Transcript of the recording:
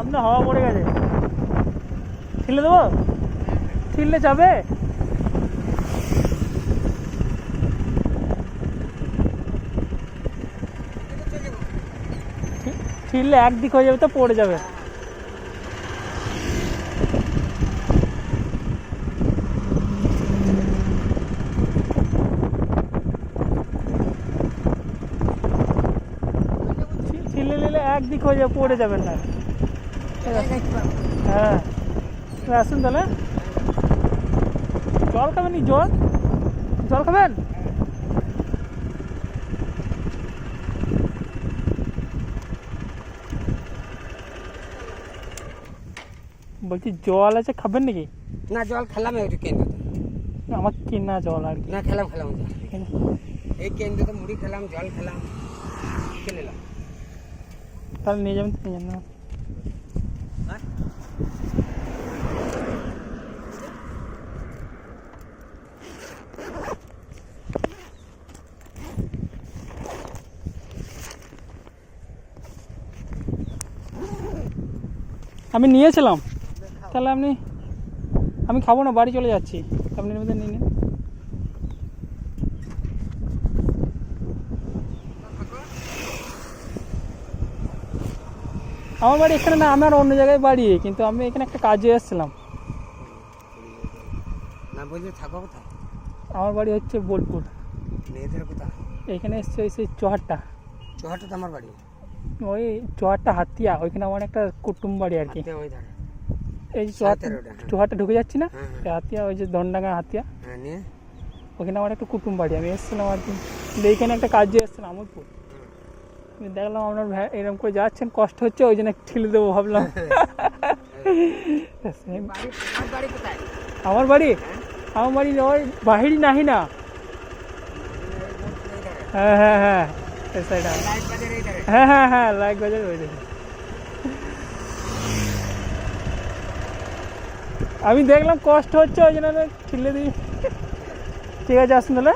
সামনে হাওয়া পড়ে গেছে, ঠেলে দেবো? ঠেললে যাবে? ঠেললে একদিক হয়ে যাবে তো পড়ে যাবে। ঠেলে নিলে একদিক হয়ে যাবে, পড়ে যাবেন না। হ্যাঁ আসুন তাহলে। জল খাবেন? জল জল খাবেন? বলছি জল আছে, খাবেন নাকি? না জল খেলাম একটু কেন্দ্র, আমার কিনা জল আর কি। না খেলাম এই কেন্দ্রে মুড়ি খেলাম, জল খেলাম, খেলে এলাম। তাহলে নিয়ে যাবেন, নিয়ে যান না। আমি নিয়েছিলাম, তাহলে আমি খাবো না, বাড়ি চলে যাচ্ছি, আপনি নিয়ে নিন। আমার বাড়ি এখানে না, আমার অন্য জায়গায় বাড়ি, কিন্তু আমি এখানে একটা কাজে এসেছিলাম। না বলছি থাকো কোথায়? আমার বাড়ি হচ্ছে বোলপুর। মেয়েদের কোথায়? এখানে এসছে ওই সেই চুহাট্টা। চুহাট্টা তো আমার বাড়ি। ওই চুহাট্টা হাতিয়া, ওইখানে আমার একটা কুটুম বাড়ি আর কি। ওই ধারে এই চুহাট্টা ঢুকে যাচ্ছি না, হাতিয়া, ওই যে ধনডাঙ্গা হাতিয়া, নিয়ে ওখানে আমার একটা কুটুম বাড়ি। আমি এসেছিলাম আর কি, এইখানে একটা কাজে এসেছিলাম আমোদপুর। দেখলাম আপনার এরকম করে যাচ্ছেন, কষ্ট হচ্ছে, ওই জন্য ঠেলে দেবো ভাবলাম। আমার বাড়ি ওই বাহিরি নাহি না। হ্যাঁ হ্যাঁ হ্যাঁ হ্যাঁ হ্যাঁ হ্যাঁ লাইক বাজার ওই দেখি। আমি দেখলাম কষ্ট হচ্ছে, ওই জন্য ঠেলে দিই। ঠিক আছে আসুন তাহলে।